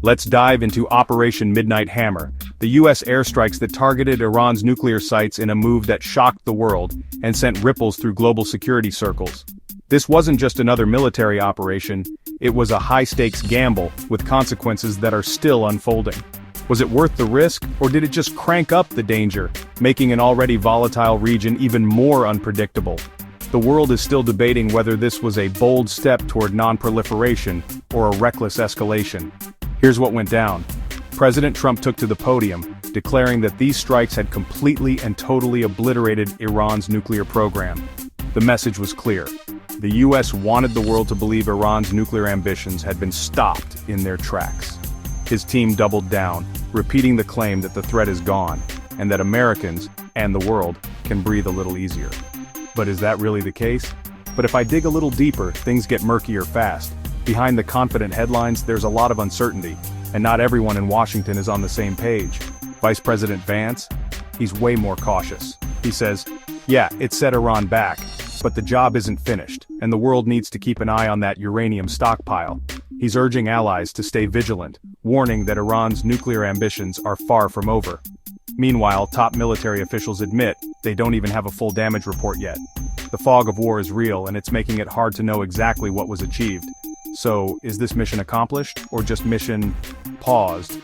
Let's dive into Operation Midnight Hammer, the US airstrikes that targeted Iran's nuclear sites in a move that shocked the world and sent ripples through global security circles. This wasn't just another military operation, it was a high-stakes gamble with consequences that are still unfolding. Was it worth the risk, or did it just crank up the danger, making an already volatile region even more unpredictable? The world is still debating whether this was a bold step toward non-proliferation or a reckless escalation. Here's what went down. President Trump took to the podium, declaring that these strikes had completely and totally obliterated Iran's nuclear program. The message was clear. The US wanted the world to believe Iran's nuclear ambitions had been stopped in their tracks. His team doubled down, repeating the claim that the threat is gone, and that Americans, and the world, can breathe a little easier. But is that really the case? But if I dig a little deeper, things get murkier fast. Behind the confident headlines, there's a lot of uncertainty, and not everyone in Washington is on the same page. Vice President Vance? He's way more cautious. He says, yeah, it set Iran back, but the job isn't finished, and the world needs to keep an eye on that uranium stockpile. He's urging allies to stay vigilant, warning that Iran's nuclear ambitions are far from over. Meanwhile, top military officials admit they don't even have a full damage report yet. The fog of war is real, and it's making it hard to know exactly what was achieved. So, is this mission accomplished, or just mission paused?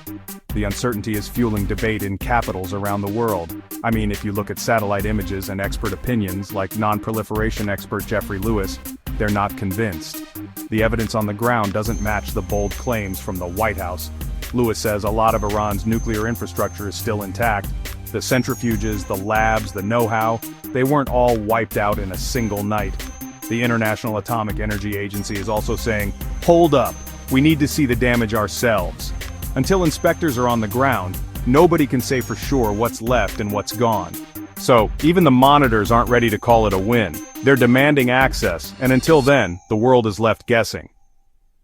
The uncertainty is fueling debate in capitals around the world. I mean, if you look at satellite images and expert opinions, like non-proliferation expert Jeffrey Lewis, they're not convinced. The evidence on the ground doesn't match the bold claims from the White House. Lewis says a lot of Iran's nuclear infrastructure is still intact. The centrifuges, the labs, the know-how, they weren't all wiped out in a single night. The International Atomic Energy Agency is also saying, hold up, we need to see the damage ourselves. Until inspectors are on the ground, nobody can say for sure what's left and what's gone. So, even the monitors aren't ready to call it a win. They're demanding access, and until then, the world is left guessing.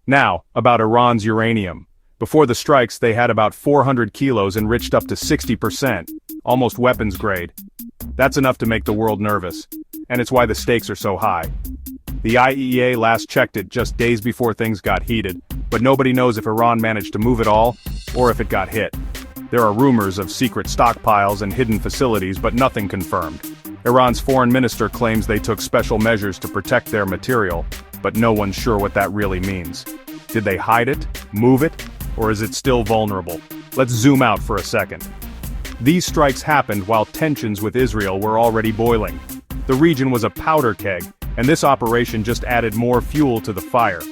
Now, about Iran's uranium. Before the strikes, they had about 400 kilos enriched up to 60%, almost weapons grade. That's enough to make the world nervous. And it's why the stakes are so high. The IAEA last checked it just days before things got heated, but nobody knows if Iran managed to move it all, or if it got hit. There are rumors of secret stockpiles and hidden facilities, but nothing confirmed. Iran's foreign minister claims they took special measures to protect their material, but no one's sure what that really means. Did they hide it, move it, or is it still vulnerable? Let's zoom out for a second. These strikes happened while tensions with Israel were already boiling. The region was a powder keg, and this operation just added more fuel to the fire.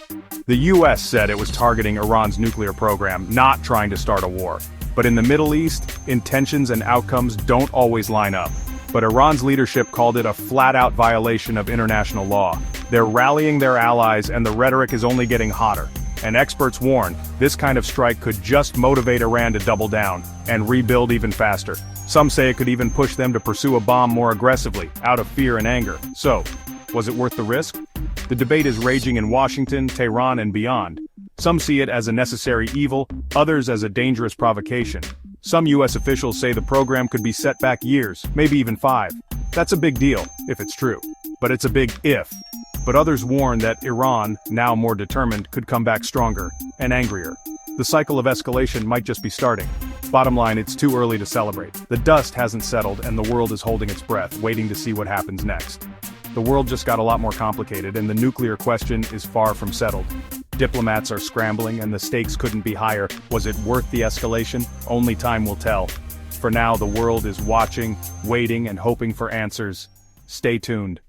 The US said it was targeting Iran's nuclear program, not trying to start a war. But in the Middle East, intentions and outcomes don't always line up. But Iran's leadership called it a flat-out violation of international law. They're rallying their allies, and the rhetoric is only getting hotter. And experts warn, this kind of strike could just motivate Iran to double down and rebuild even faster. Some say it could even push them to pursue a bomb more aggressively, out of fear and anger. So, was it worth the risk? The debate is raging in Washington, Tehran, and beyond. Some see it as a necessary evil, others as a dangerous provocation. Some US officials say the program could be set back years, maybe even 5. That's a big deal, if it's true. But it's a big if. But others warn that Iran, now more determined, could come back stronger and angrier. The cycle of escalation might just be starting. Bottom line, it's too early to celebrate. The dust hasn't settled and the world is holding its breath, waiting to see what happens next. The world just got a lot more complicated, and the nuclear question is far from settled. Diplomats are scrambling and the stakes couldn't be higher. Was it worth the escalation? Only time will tell. For now, the world is watching, waiting, and hoping for answers. Stay tuned.